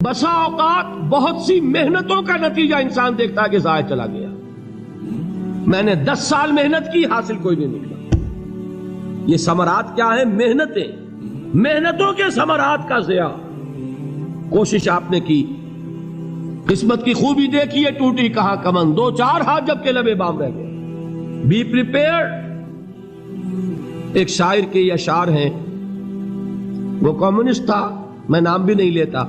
بسا اوقات بہت سی محنتوں کا نتیجہ انسان دیکھتا ہے کہ ضائع چلا گیا، میں نے 10 سال محنت کی، حاصل کوئی نہیں نکلا۔ یہ ثمرات کیا ہیں؟ محنتیں، محنتوں کے ثمرات کا ضیاع۔ کوشش آپ نے کی، قسمت کی خوبی دیکھیے، ٹوٹی کہاں کمن، 2-4 ہاتھ جب کے لبے بام رہ گئے۔ Be prepared. ایک شاعر کے یہ اشعار ہیں، وہ کمیونسٹ تھا، میں نام بھی نہیں لیتا،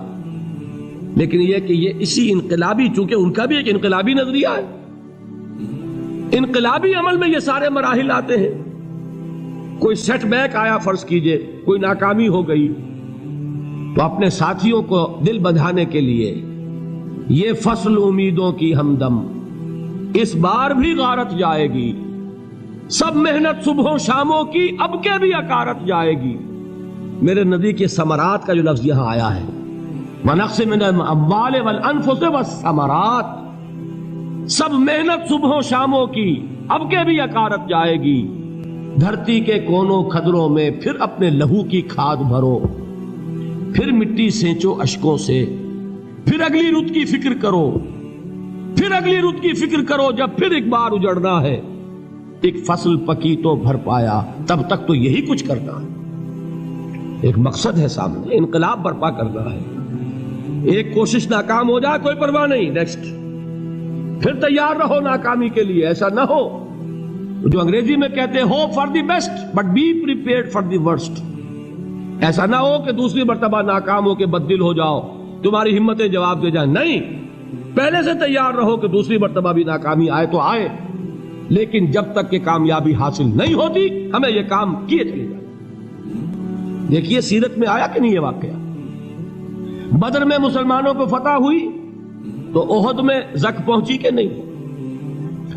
لیکن یہ کہ یہ اسی انقلابی، چونکہ ان کا بھی ایک انقلابی نظریہ ہے، انقلابی عمل میں یہ سارے مراحل آتے ہیں۔ کوئی سیٹ بیک آیا، فرض کیجئے کوئی ناکامی ہو گئی، تو اپنے ساتھیوں کو دل بندھانے کے لیے یہ فصل امیدوں کی ہمدم اس بار بھی غارت جائے گی، سب محنت صبحوں شاموں کی اب کے بھی اکارت جائے گی۔ میرے نبی کے ثمرات کا جو لفظ یہاں آیا ہے، وَنَقْصٍ مِّنَ الْأَمْوَالِ وَالْأَنفُسِ وَالثَّمَرَاتِ، سب محنت صبحوں شاموں کی اب کے بھی اکارت جائے گی۔ دھرتی کے کونوں کھدروں میں پھر اپنے لہو کی کھاد بھرو، پھر مٹی سینچو اشکوں سے، پھر اگلی رت کی فکر کرو، پھر اگلی رت کی فکر کرو، جب پھر ایک بار اجڑنا ہے۔ ایک فصل پکی تو بھر پایا، تب تک تو یہی کچھ کرنا ہے۔ ایک مقصد ہے سامنے، انقلاب برپا کرنا ہے۔ ایک کوشش ناکام ہو جائے کوئی پرواہ نہیں، نیکسٹ، پھر تیار رہو ناکامی کے لیے۔ ایسا نہ ہو جو انگریزی میں کہتے ہیں hope for the best but be prepared for the worst. ایسا نہ ہو کہ دوسری مرتبہ ناکام ہو کے بددل ہو جاؤ، تمہاری ہمتیں جواب دے جائیں، نہیں، پہلے سے تیار رہو کہ دوسری مرتبہ بھی ناکامی آئے تو آئے، لیکن جب تک کہ کامیابی حاصل نہیں ہوتی ہمیں یہ کام کیے چلے جائیں۔ دیکھیے سیرت میں آیا کہ نہیں یہ واقعہ؟ بدر میں مسلمانوں کو فتح ہوئی تو احد میں زک پہنچی کہ نہیں؟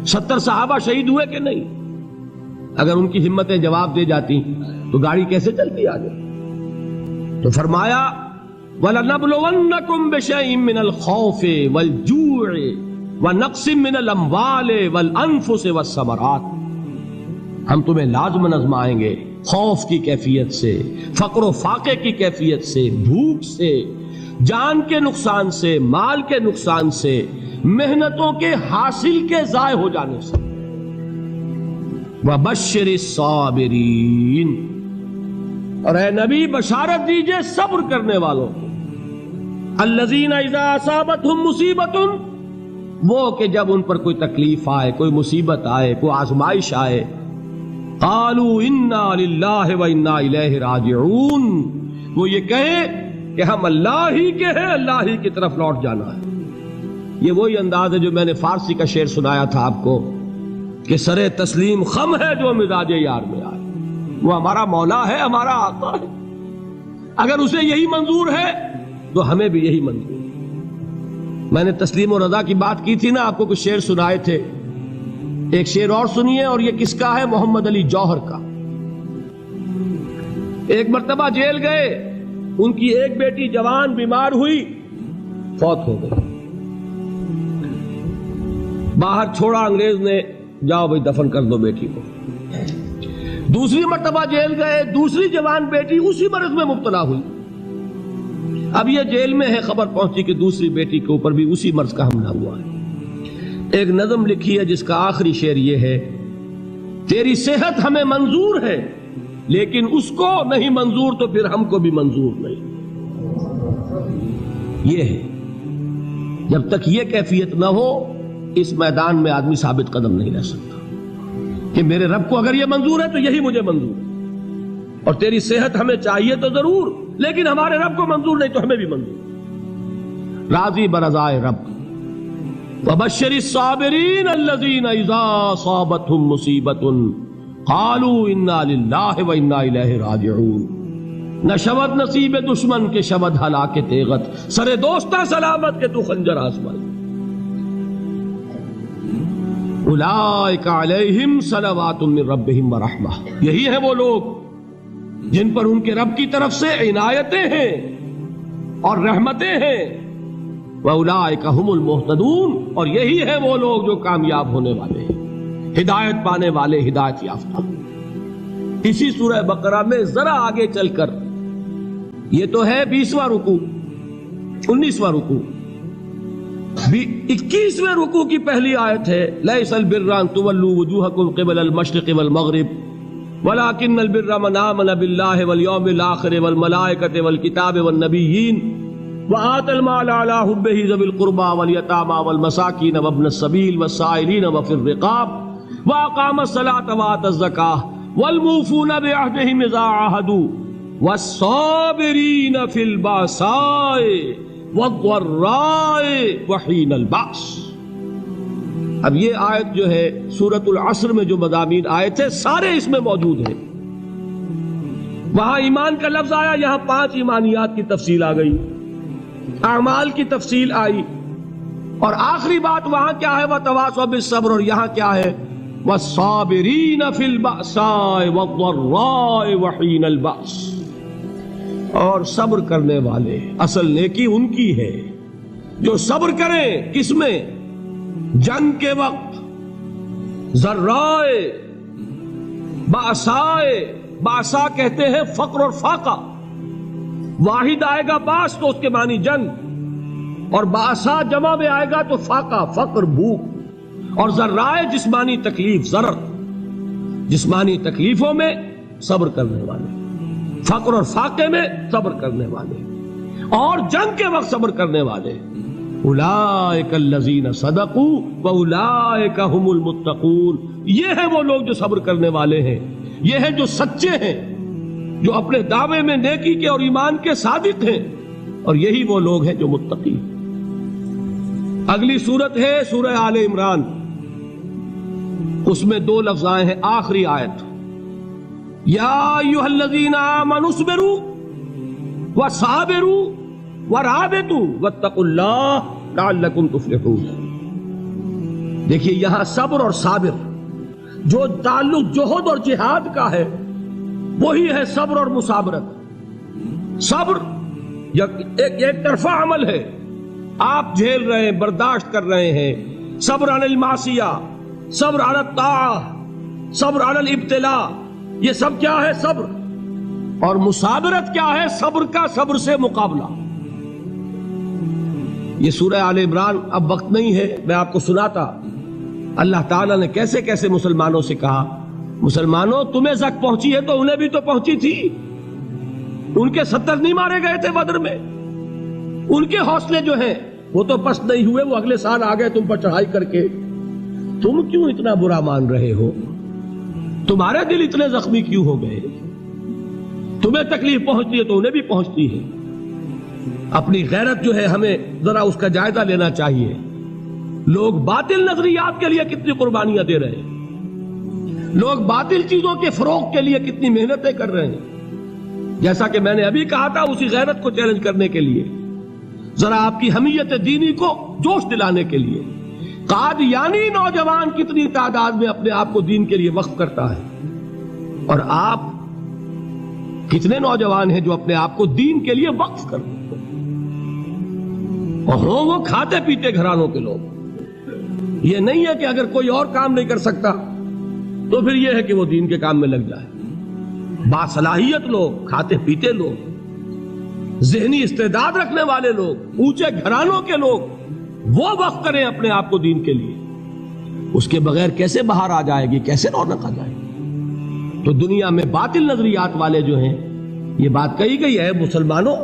70 صحابہ شہید ہوئے کہ نہیں؟ اگر ان کی ہمتیں جواب دے جاتی تو گاڑی کیسے چلتی آگے؟ تو فرمایا وَلَنَبْلُوَنَّكُمْ بِشَيْءٍ مِّنَ الْخَوْفِ وَالْجُوعِ وَنَقْصٍ مِّنَ الْأَمْوَالِ وَالْأَنفُسِ وَالثَّمَرَاتِ، ہم تمہیں لازم آزمائیں گے، خوف کی کیفیت سے، فقر و فاقے کی کیفیت سے، بھوک سے، جان کے نقصان سے، مال کے نقصان سے، محنتوں کے حاصل کے ضائع ہو جانے سے۔ وَبَشِّرِ الصَّابِرِينَ، اور اے نبی بشارت دیجئے صبر کرنے والوں کو۔ الَّذِينَ إِذَا أَصَابَتْهُمْ مُصِيبَةٌ، وہ کہ جب ان پر کوئی تکلیف آئے، کوئی مصیبت آئے، کوئی آزمائش آئے، قالوا انا للہ وانا الیہ راجعون، وہ یہ کہیں کہ ہم اللہ ہی کے ہیں، اللہ ہی کی طرف لوٹ جانا ہے۔ یہ وہی انداز ہے جو میں نے فارسی کا شعر سنایا تھا آپ کو کہ سرے تسلیم خم ہے جو مزاج یار میں آئے۔ وہ ہمارا مولا ہے، ہمارا آقا ہے، اگر اسے یہی منظور ہے تو ہمیں بھی یہی منظور ہے۔ میں نے تسلیم و رضا کی بات کی تھی نا، آپ کو کچھ شعر سنائے تھے، ایک شعر اور سنیے، اور یہ کس کا ہے؟ محمد علی جوہر کا۔ ایک مرتبہ جیل گئے، ان کی ایک بیٹی جوان بیمار ہوئی، فوت ہو گئی، باہر چھوڑا انگریز نے، جاؤ بھائی دفن کر دو بیٹی کو۔ دوسری مرتبہ جیل گئے، دوسری جوان بیٹی اسی مرض میں مبتلا ہوئی۔ اب یہ جیل میں ہے، خبر پہنچی کہ دوسری بیٹی کے اوپر بھی اسی مرض کا حملہ ہوا ہے۔ ایک نظم لکھی ہے جس کا آخری شعر یہ ہے، تیری صحت ہمیں منظور ہے لیکن اس کو نہیں منظور تو پھر ہم کو بھی منظور نہیں۔ یہ ہے، جب تک یہ کیفیت نہ ہو اس میدان میں آدمی ثابت قدم نہیں رہ سکتا کہ میرے رب کو اگر یہ منظور ہے تو یہی مجھے منظور ہے، اور تیری صحت ہمیں چاہیے تو ضرور، لیکن ہمارے رب کو منظور نہیں تو ہمیں بھی منظور۔ راضی برضائے رب۔ وَبَشِّرِ الصَّابِرِينَ الَّذِينَ إِذَا أَصَابَتْهُمْ مُصِيبَةٌ قَالُوا إِنَّا لِلَّهِ وَإِنَّا إِلَيْهِ رَاجِعُونَ۔ نہ شود نصیب دشمن کے شود ہلاک تیغت، سر دوستہ سلامت کے تو خنجر آزمائے۔ اولئک علیہم صلوات من ربہم ورحمہ، یہی ہے وہ لوگ جن پر ان کے رب کی طرف سے عنایتیں ہیں اور رحمتیں ہیں۔ وَأُولَئِكَ هُمُ الْمُهْتَدُونَ، اور یہی ہے وہ لوگ جو کامیاب ہونے والے ہیں، ہدایت پانے والے، ہدایت یافتہ۔ اسی سورہ بقرہ میں ذرا آگے چل کر، یہ تو ہے 20واں رکوع، 19واں رکوع. 21ویں رکوع کی پہلی آیت ہے لیس البر ان تولوا وجوہکم قبل المشرق والمغرب ولكن البر من آمن بالله واليوم الآخر والملائكة والكتاب والنبيين وآتى المال على حبه ذوي القربى واليتامى والمساكين وابن السبيل والسائلين وفي الرقاب وأقام الصلاة وآتى الزكاة والموفون بعهدهم إذا عاهدوا والصابرين في البأساء والضراء وحين البأس. اب یہ آیت جو ہے سورۃ العصر میں جو مضامین آئے تھے سارے اس میں موجود ہیں. وہاں ایمان کا لفظ آیا، یہاں 5 ایمانیات کی تفصیل آ گئی، اعمال کی تفصیل آئی، اور آخری بات وہاں کیا ہے وتواصوا بالصبر، اور یہاں کیا ہے والصابرین فی البأساء والضراء وحین البأس. اور صبر کرنے والے، اصل نیکی ان کی ہے جو صبر کریں. کس میں؟ جنگ کے وقت. ذرائے باسائے، باسا کہتے ہیں فقر اور فاقہ. واحد آئے گا باس تو اس کے معنی جنگ، اور باسا جمع میں آئے گا تو فاقہ فقر بھوک. اور ذرائے جسمانی تکلیف، ضرر جسمانی تکلیفوں میں صبر کرنے والے، فقر اور فاقے میں صبر کرنے والے، اور جنگ کے وقت صبر کرنے والے. اولئک الذین صدقوا واولئک هم المتقون. یہ ہیں وہ لوگ جو صبر کرنے والے ہیں، یہ ہیں جو سچے ہیں، جو اپنے دعوے میں نیکی کے اور ایمان کے صادق ہیں، اور یہی وہ لوگ ہیں جو متقی. اگلی سورت ہے سورہ آل عمران، اس میں 2 لفظ آئے ہیں. آخری آیت یا ایھا الذین آمنوا اصبروا وصابروا ورابطوا واتقوا اللہ لعلکم تفلحون. دیکھیے یہاں صبر اور صابر جو تعلق جہد اور جہاد کا ہے وہی ہے صبر اور مصابرت. صبر ایک طرفہ عمل ہے، آپ جھیل رہے ہیں، برداشت کر رہے ہیں. صبر علی المعصیہ، صبر علی الطاعہ، صبر علی الابتلاء، یہ سب کیا ہے؟ صبر. اور مصابرت کیا ہے؟ صبر کا صبر سے مقابلہ. یہ سورہ آل عمران اب وقت نہیں ہے، میں آپ کو سناتا اللہ تعالیٰ نے کیسے کیسے مسلمانوں سے کہا. مسلمانوں تمہیں زک پہنچی ہے تو انہیں بھی تو پہنچی تھی. ان کے 70 نہیں مارے گئے تھے بدر میں؟ ان کے حوصلے جو ہیں وہ تو پست نہیں ہوئے، وہ اگلے سال آ گئے تم پر چڑھائی کر کے. تم کیوں اتنا برا مان رہے ہو؟ تمہارے دل اتنے زخمی کیوں ہو گئے؟ تمہیں تکلیف پہنچتی ہے تو انہیں بھی پہنچتی ہے. اپنی غیرت جو ہے ہمیں ذرا اس کا جائزہ لینا چاہیے. لوگ باطل نظریات کے لیے کتنی قربانیاں دے رہے ہیں، لوگ باطل چیزوں کے فروغ کے لیے کتنی محنتیں کر رہے ہیں. جیسا کہ میں نے ابھی کہا تھا، اسی غیرت کو چیلنج کرنے کے لیے، ذرا آپ کی حمیت دینی کو جوش دلانے کے لیے، قادیانی نوجوان کتنی تعداد میں اپنے آپ کو دین کے لیے وقف کرتا ہے، اور آپ کتنے نوجوان ہیں جو اپنے آپ کو دین کے لیے وقف کرتے ہیں، اور ہوں وہ کھاتے پیتے گھرانوں کے لوگ. یہ نہیں ہے کہ اگر کوئی اور کام نہیں کر سکتا تو پھر یہ ہے کہ وہ دین کے کام میں لگ جائے. باصلاحیت لوگ، کھاتے پیتے لوگ، ذہنی استعداد رکھنے والے لوگ، اونچے گھرانوں کے لوگ، وہ وقف کریں اپنے آپ کو دین کے لیے. اس کے بغیر کیسے باہر آ جائے گی، کیسے رونق آ جائے گی؟ تو دنیا میں باطل نظریات والے جو ہیں، یہ بات کہی گئی ہے مسلمانوں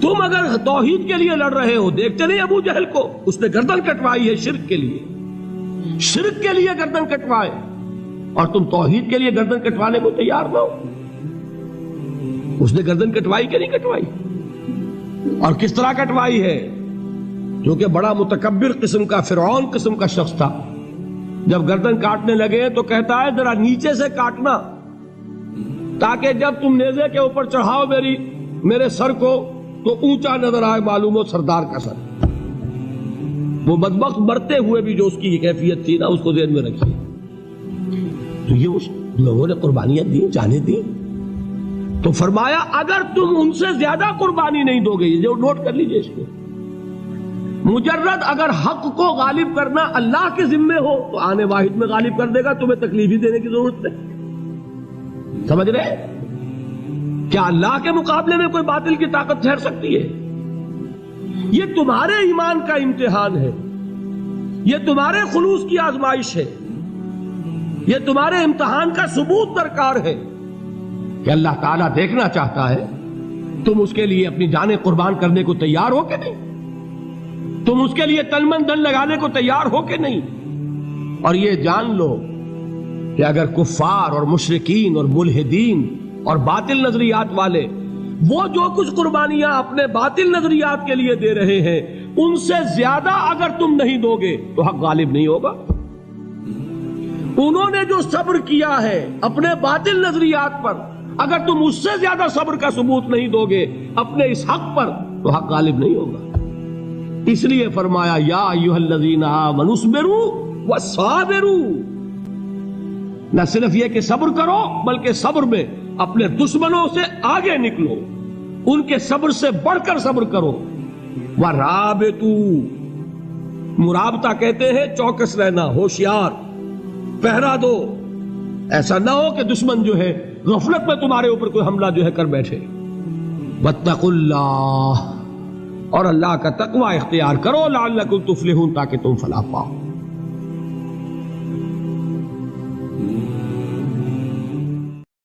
تم اگر توحید کے لیے لڑ رہے ہو، دیکھتے نہیں ابو جہل کو، اس نے گردن کٹوائی ہے شرک کے لیے، شرک کے لیے گردن کٹوائے، اور تم توحید کے لیے گردن کٹوانے کو تیار نہ ہو. اس نے گردن کٹوائی کہ نہیں کٹوائی؟ اور کس طرح کٹوائی ہے؟ جو کہ بڑا متکبر قسم کا، فرعون قسم کا شخص تھا. جب گردن کاٹنے لگے تو کہتا ہے ذرا نیچے سے کاٹنا، تاکہ جب تم نیزے کے اوپر چڑھاؤ میرے سر کو تو اونچا نظر آئے، معلوم ہو سردار کا سر. وہ بدبخت مرتے ہوئے بھی جو اس کی کیفیت تھی نا، اس کو ذہن میں رکھیے. تو یہ اس لوگوں نے قربانیاں دی، جانیں دی. تو فرمایا اگر تم ان سے زیادہ قربانی نہیں دو گے، یہ نوٹ کر لیجئے اس کو، مجرد اگر حق کو غالب کرنا اللہ کے ذمے ہو تو آنے واحد میں غالب کر دے گا، تمہیں تکلیف ہی دینے کی ضرورت نہیں. سمجھ رہے؟ کیا اللہ کے مقابلے میں کوئی باطل کی طاقت ٹھہر سکتی ہے؟ یہ تمہارے ایمان کا امتحان ہے، یہ تمہارے خلوص کی آزمائش ہے، یہ تمہارے امتحان کا ثبوت درکار ہے کہ اللہ تعالیٰ دیکھنا چاہتا ہے تم اس کے لیے اپنی جانیں قربان کرنے کو تیار ہو کہ نہیں، تم اس کے لیے تن من دھن لگانے کو تیار ہو کہ نہیں۔ اور یہ جان لو کہ اگر کفار اور مشرکین اور ملحدین اور باطل نظریات والے وہ جو کچھ قربانیاں اپنے باطل نظریات کے لیے دے رہے ہیں ان سے زیادہ اگر تم نہیں دو گے تو حق غالب نہیں ہوگا۔ انہوں نے جو صبر کیا ہے اپنے باطل نظریات پر، اگر تم اس سے زیادہ صبر کا ثبوت نہیں دو گے اپنے اس حق پر تو حق غالب نہیں ہوگا۔ اس لیے فرمایا یا ایھا الذین آمنوا اصبروا وصابروا، نہ صرف یہ کہ صبر کرو بلکہ صبر میں اپنے دشمنوں سے آگے نکلو، ان کے صبر سے بڑھ کر صبر کرو۔ وَرَابِطُوا، مرابطہ کہتے ہیں چوکس رہنا، ہوشیار، پہرا دو، ایسا نہ ہو کہ دشمن جو ہے غفلت میں تمہارے اوپر کوئی حملہ جو ہے کر بیٹھے۔ وَاتَّقُوا اللَّهَ، اور اللہ کا تقوی اختیار کرو، لعلکم تفلحون، تاکہ تم فلاح پاؤ۔